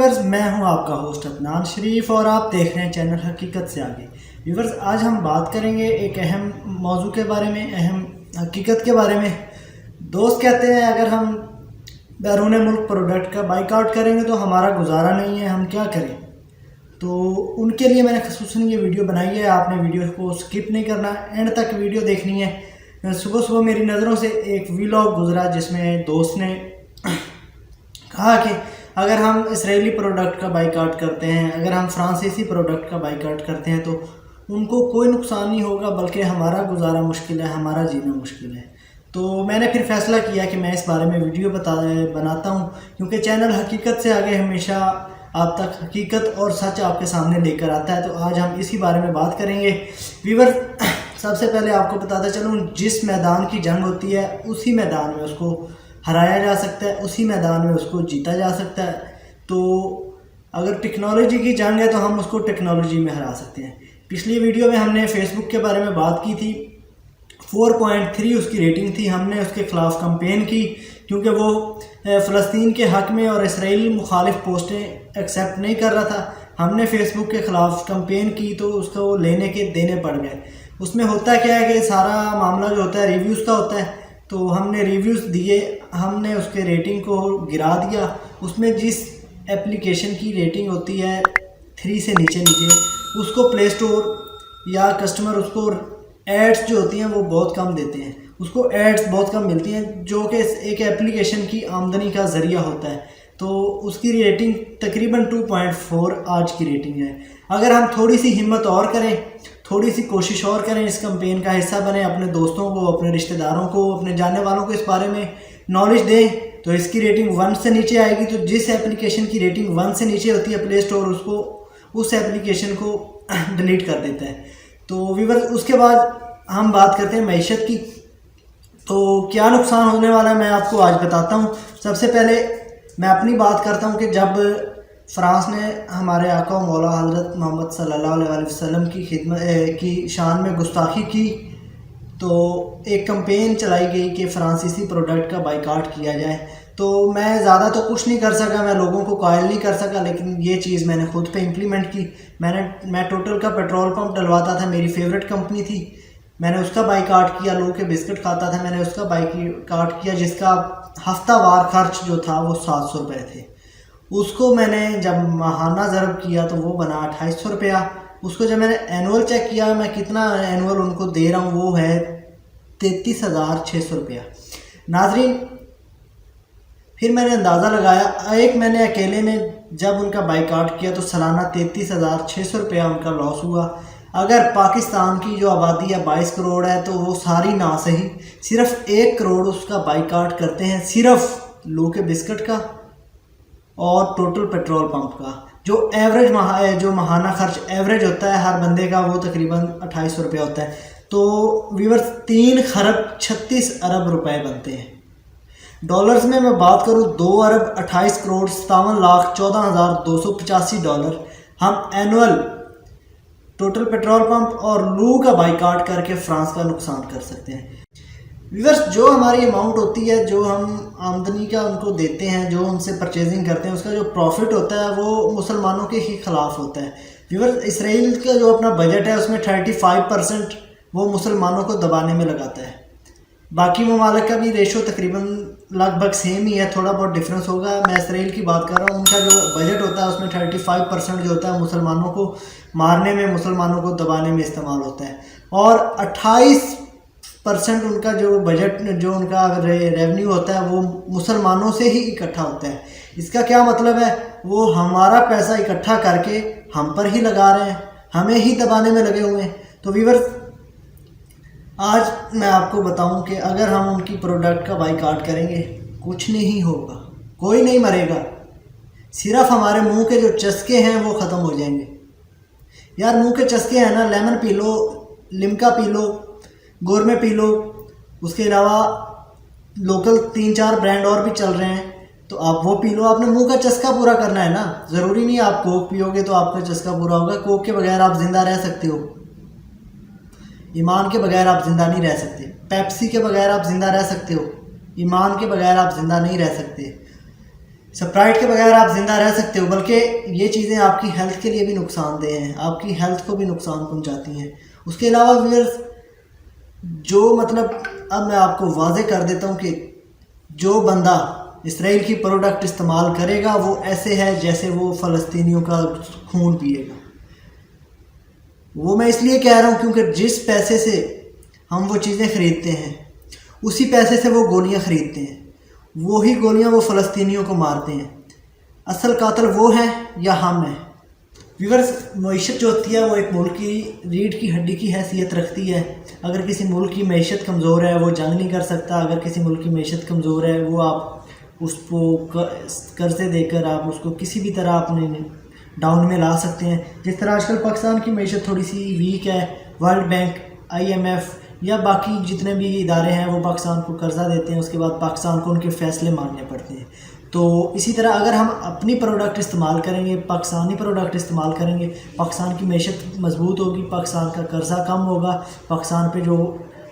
Viewers, میں ہوں آپ کا ہوسٹ عدنان شریف اور آپ دیکھ رہے ہیں چینل حقیقت سے آگے۔ ویورز، آج ہم بات کریں گے ایک اہم موضوع کے بارے میں، اہم حقیقت کے بارے میں۔ دوست کہتے ہیں اگر ہم بیرون ملک پروڈکٹ کا بائیک آؤٹ کریں گے تو ہمارا گزارا نہیں ہے، ہم کیا کریں؟ تو ان کے لیے میں نے خصوصاً یہ ویڈیو بنائی ہے۔ آپ نے ویڈیو کو سکپ نہیں کرنا، اینڈ تک ویڈیو دیکھنی ہے۔ صبح صبح میری نظروں سے ایک ویلاگ گزرا جس میں دوست نے کہا کہ اگر ہم اسرائیلی پروڈکٹ کا بائیک آؤٹ کرتے ہیں، اگر ہم فرانسیسی پروڈکٹ کا بائیک آؤٹ کرتے ہیں تو ان کو کوئی نقصان نہیں ہوگا، بلکہ ہمارا گزارا مشکل ہے، ہمارا جینا مشکل ہے۔ تو میں نے پھر فیصلہ کیا کہ میں اس بارے میں ویڈیو بناتا ہوں، کیونکہ چینل حقیقت سے آگے ہمیشہ آپ تک حقیقت اور سچ آپ کے سامنے لے کر آتا ہے۔ تو آج ہم اسی بارے میں بات کریں گے۔ ویور، سب سے پہلے آپ کو بتاتا چلوں، جس میدان کی جنگ ہوتی ہے اسی میدان میں اس کو ہرایا جا سکتا ہے، اسی میدان میں اس کو جیتا جا سکتا ہے۔ تو اگر ٹیکنالوجی کی جنگ ہے تو ہم اس کو ٹیکنالوجی میں ہرا سکتے ہیں۔ پچھلی ویڈیو میں ہم نے فیس بک کے بارے میں بات کی تھی، 4.3 اس کی ریٹنگ تھی۔ ہم نے اس کے خلاف کمپین کی کیونکہ وہ فلسطین کے حق میں اور اسرائیل مخالف پوسٹیں ایکسیپٹ نہیں کر رہا تھا۔ ہم نے فیس بک کے خلاف کمپین کی تو اس کو لینے کے دینے پڑ گئے۔ اس میں ہوتا کیا ہے کہ سارا معاملہ جو ہوتا ہے ریویوز کا ہوتا ہے، تو ہم نے ریویوز دیے، ہم نے اس کے ریٹنگ کو گرا دیا۔ اس میں جس اپلیکیشن کی ریٹنگ ہوتی ہے 3 سے نیچے اس کو پلے سٹور یا کسٹمر اس کو ایڈس جو ہوتی ہیں وہ بہت کم دیتے ہیں، اس کو ایڈس بہت کم ملتی ہیں، جو کہ ایک اپلیکیشن کی آمدنی کا ذریعہ ہوتا ہے۔ تو اس کی ریٹنگ تقریباً 2.4 آج کی ریٹنگ ہے۔ اگر ہم تھوڑی سی ہمت اور کریں، تھوڑی سی کوشش اور کریں، اس کمپین کا حصہ بنیں، اپنے دوستوں کو، اپنے رشتہ داروں کو، اپنے جاننے والوں کو اس بارے میں نالج دیں، تو اس کی ریٹنگ 1 سے نیچے آئے گی۔ تو جس اپلیکیشن کی ریٹنگ 1 سے نیچے ہوتی ہے، پلے سٹور اس اپلیکیشن کو ڈیلیٹ کر دیتا ہے۔ تو ویور، اس کے بعد ہم بات کرتے ہیں معیشت کی۔ تو کیا نقصان ہونے والا ہے میں آپ کو آج بتاتا ہوں۔ سب سے پہلے میں اپنی بات کرتا ہوں کہ جب فرانس نے ہمارے آقا و مولا حضرت محمد صلی اللہ علیہ وسلم کی خدمت کی شان میں گستاخی کی، تو ایک کمپین چلائی گئی کہ فرانسیسی پروڈکٹ کا بائیکاٹ کیا جائے۔ تو میں زیادہ تو کچھ نہیں کر سکا، میں لوگوں کو قائل نہیں کر سکا، لیکن یہ چیز میں نے خود پہ امپلیمنٹ کی۔ میں ٹوٹل کا پیٹرول پمپ ڈلواتا تھا، میری فیوریٹ کمپنی تھی، میں نے اس کا بائیکاٹ کیا۔ لوگوں کے بسکٹ کھاتا تھا، میں نے اس کا بائیکاٹ کیا، جس کا ہفتہ وار خرچ جو تھا وہ 700 روپے تھے۔ اس کو میں نے جب ماہانہ ضرب کیا تو وہ بنا 2800 روپیہ۔ اس کو جب میں نے اینول چیک کیا، میں کتنا اینول ان کو دے رہا ہوں، وہ ہے 33,600 روپیہ۔ ناظرین، پھر میں نے اندازہ لگایا، ایک میں نے اکیلے نے جب ان کا بائیکاٹ کیا تو سالانہ 33,600 روپیہ ان کا لاس ہوا۔ اگر پاکستان کی جو آبادی ہے 22 کروڑ ہے، تو وہ ساری نہ صحیح صرف 1 کروڑ اس کا بائیکاٹ کرتے ہیں، صرف لو کے بسکٹ کا اور ٹوٹل پیٹرول پمپ کا۔ جو ایوریج جو ماہانہ خرچ ایوریج ہوتا ہے ہر بندے کا، وہ تقریباً 2800 روپیہ ہوتا ہے۔ تو ویورز، 3 خرب 36 ارب روپے بنتے ہیں۔ ڈالرز میں بات کروں، 2 ارب 28 کروڑ 57,14,285 ڈالر ہم اینول ٹوٹل پیٹرول پمپ اور لو کا بائیکاٹ کر کے فرانس کا نقصان کر سکتے ہیں۔ ویورز، جو ہماری اماؤنٹ ہوتی ہے، جو ہم آمدنی کا ان کو دیتے ہیں، جو ان سے پرچیزنگ کرتے ہیں، اس کا جو پروفٹ ہوتا ہے وہ مسلمانوں کے ہی خلاف ہوتا ہے۔ ویورز، اسرائیل کا جو اپنا بجٹ ہے اس میں 35% وہ مسلمانوں کو دبانے میں لگاتا ہے۔ باقی ممالک کا بھی ریشو تقریباً لگ بھگ سیم ہی ہے، تھوڑا بہت ڈفرینس ہوگا۔ میں اسرائیل کی بات کر رہا ہوں، ان کا جو بجٹ ہوتا ہے اس میں 35% جو ہوتا ہے مسلمانوں کو مارنے میں، مسلمانوں کو دبانے میں استعمال ہوتا ہے، اور 28% ان کا جو بجٹ، جو ان کا ریونیو ہوتا ہے وہ مسلمانوں سے ہی اکٹھا ہوتا ہے۔ اس کا کیا مطلب ہے؟ وہ ہمارا پیسہ اکٹھا کر کے ہم پر ہی لگا رہے ہیں، ہمیں ہی دبانے میں لگے ہوئے ہیں۔ تو ویورز، آج میں آپ کو بتاؤں کہ اگر ہم ان کی پروڈکٹ کا بائیکاٹ کریں گے، کچھ نہیں ہوگا، کوئی نہیں مرے گا، صرف ہمارے منہ کے جو چسکے ہیں وہ ختم ہو جائیں گے۔ یار، منہ کے چسکے ہیں نا، لیمن پی لو، لمکا پی لو، گورمے پی لو، اس کے علاوہ لوکل 3-4 برانڈ اور بھی چل رہے ہیں، تو آپ وہ پی لو۔ آپ نے منہ کا چسکا پورا کرنا ہے نا، ضروری نہیں آپ کوک پیو گے تو آپ کا چسکا پورا ہوگا۔ کوک کے بغیر آپ زندہ رہ سکتے ہو، ایمان کے بغیر آپ زندہ نہیں رہ سکتے۔ پیپسی کے بغیر آپ زندہ رہ سکتے ہو، ایمان کے بغیر آپ زندہ نہیں رہ سکتے۔ اسپرائٹ کے بغیر آپ زندہ رہ سکتے ہو، بلکہ یہ چیزیں آپ کی ہیلتھ کے لیے بھی نقصان دہ ہیں، آپ کی ہیلتھ کو بھی نقصان پہنچاتی ہیں۔ اس کے علاوہ ویورز جو اب میں آپ کو واضح کر دیتا ہوں کہ جو بندہ اسرائیل کی پروڈکٹ استعمال کرے گا وہ ایسے ہے جیسے وہ فلسطینیوں کا خون پیے گا۔ وہ میں اس لیے کہہ رہا ہوں کیونکہ جس پیسے سے ہم وہ چیزیں خریدتے ہیں اسی پیسے سے وہ گولیاں خریدتے ہیں، وہی گولیاں وہ فلسطینیوں کو مارتے ہیں۔ اصل قاتل وہ ہیں یا ہم ہیں؟ ویورز، معیشت جو ہوتی ہے وہ ایک ملک کی ریڑھ کی ہڈی کی حیثیت رکھتی ہے۔ اگر کسی ملک کی معیشت کمزور ہے وہ جنگ نہیں کر سکتا، اگر کسی ملک کی معیشت کمزور ہے وہ آپ اس کو قرضے دے کر آپ اس کو کسی بھی طرح اپنے ڈاؤن میں لا سکتے ہیں۔ جس طرح آج کل پاکستان کی معیشت تھوڑی سی ویک ہے، ورلڈ بینک، IMF یا باقی جتنے بھی ادارے ہیں وہ پاکستان کو قرضہ دیتے ہیں، اس کے بعد پاکستان کو ان کے فیصلے ماننے پڑتے ہیں۔ تو اسی طرح اگر ہم اپنی پروڈکٹ استعمال کریں گے، پاکستانی پروڈکٹ استعمال کریں گے، پاکستان کی معیشت مضبوط ہوگی، پاکستان کا قرضہ کم ہوگا، پاکستان پہ جو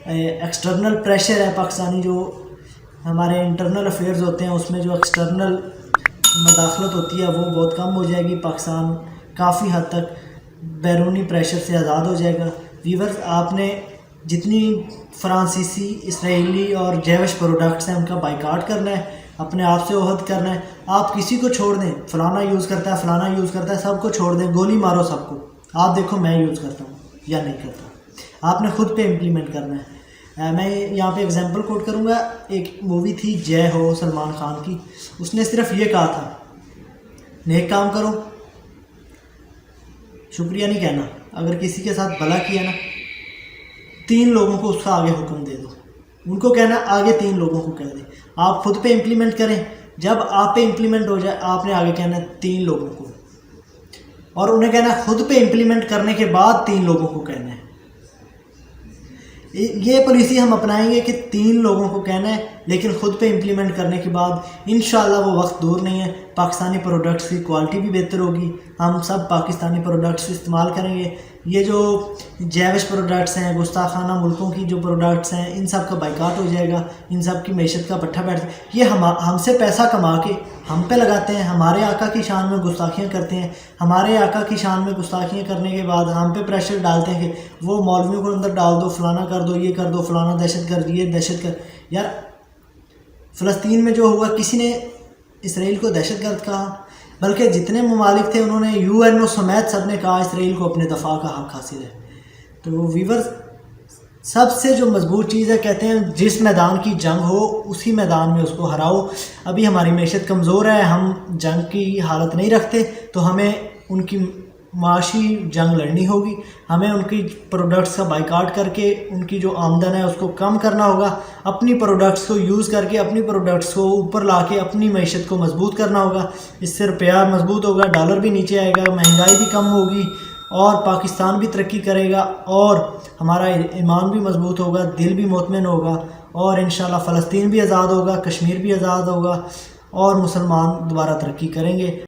ایکسٹرنل پریشر ہے، پاکستانی جو ہمارے انٹرنل افیئرز ہوتے ہیں اس میں جو ایکسٹرنل مداخلت ہوتی ہے وہ بہت کم ہو جائے گی، پاکستان کافی حد تک بیرونی پریشر سے آزاد ہو جائے گا۔ ویورز، آپ نے جتنی فرانسیسی، اسرائیلی اور جیوش پروڈکٹس ہیں ان کا بائیکاٹ کرنا ہے، اپنے آپ سے عہد کرنا ہے۔ آپ کسی کو چھوڑ دیں، فلانا یوز کرتا ہے، فلانا یوز کرتا ہے، سب کو چھوڑ دیں، گولی مارو سب کو، آپ دیکھو میں یوز کرتا ہوں یا نہیں کرتا۔ آپ نے خود پہ امپلیمنٹ کرنا ہے۔ میں یہاں پہ اگزامپل کوٹ کروں گا، ایک مووی تھی جے ہو سلمان خان کی، اس نے صرف یہ کہا تھا نیک کام کرو، شکریہ نہیں کہنا، اگر کسی کے ساتھ بھلا کیا نا 3 لوگوں کو اس کا آگے حکم دے دو، ان کو کہنا آگے 3 لوگوں کو کہہ دیں، آپ خود پہ امپلیمنٹ کریں، جب آپ پہ امپلیمنٹ ہو جائے آپ نے آگے کہنا 3 لوگوں کو، اور انہیں کہنا خود پہ امپلیمنٹ کرنے کے بعد 3 لوگوں کو کہنا ہے۔ یہ پالیسی ہم اپنائیں گے کہ 3 لوگوں کو کہنا ہے، لیکن خود پہ امپلیمنٹ کرنے کے بعد انشاءاللہ وہ وقت دور نہیں ہے، پاکستانی پروڈکٹس کی کوالٹی بھی بہتر ہوگی، ہم سب پاکستانی پروڈکٹس استعمال کریں گے۔ یہ جو جیوش پروڈکٹس ہیں، گستاخانہ ملکوں کی جو پروڈکٹس ہیں، ان سب کا بائیکاٹ ہو جائے گا، ان سب کی معیشت کا پٹھا بیٹھ، یہ ہم سے پیسہ کما کے ہم پہ لگاتے ہیں، ہمارے آقا کی شان میں گستاخیاں کرتے ہیں، ہمارے آقا کی شان میں گستاخیاں کرنے کے بعد ہم پہ پریشر ڈالتے ہیں کہ وہ مولویوں کو اندر ڈال دو، فلانا کر دو، یہ کر دو، فلانا دہشت گرد، یہ دہشت گرد۔ یار فلسطین میں جو ہوا کسی نے اسرائیل کو دہشت گرد کہا؟ بلکہ جتنے ممالک تھے انہوں نے UN سمیت سب نے کہا اسرائیل کو اپنے دفاع کا حق حاصل ہے۔ تو ویورز، سب سے جو مضبوط چیز ہے، کہتے ہیں جس میدان کی جنگ ہو اسی میدان میں اس کو ہراؤ۔ ابھی ہماری معیشت کمزور ہے، ہم جنگ کی حالت نہیں رکھتے، تو ہمیں ان کی معاشی جنگ لڑنی ہوگی، ہمیں ان کی پروڈکٹس کا بائیکاٹ کر کے ان کی جو آمدن ہے اس کو کم کرنا ہوگا، اپنی پروڈکٹس کو یوز کر کے اپنی پروڈکٹس کو اوپر لا کے اپنی معیشت کو مضبوط کرنا ہوگا۔ اس سے روپیہ مضبوط ہوگا، ڈالر بھی نیچے آئے گا، مہنگائی بھی کم ہوگی، اور پاکستان بھی ترقی کرے گا، اور ہمارا ایمان بھی مضبوط ہوگا، دل بھی مطمئن ہوگا، اور انشاءاللہ فلسطین بھی آزاد ہوگا، کشمیر بھی آزاد ہوگا، اور مسلمان دوبارہ ترقی کریں گے۔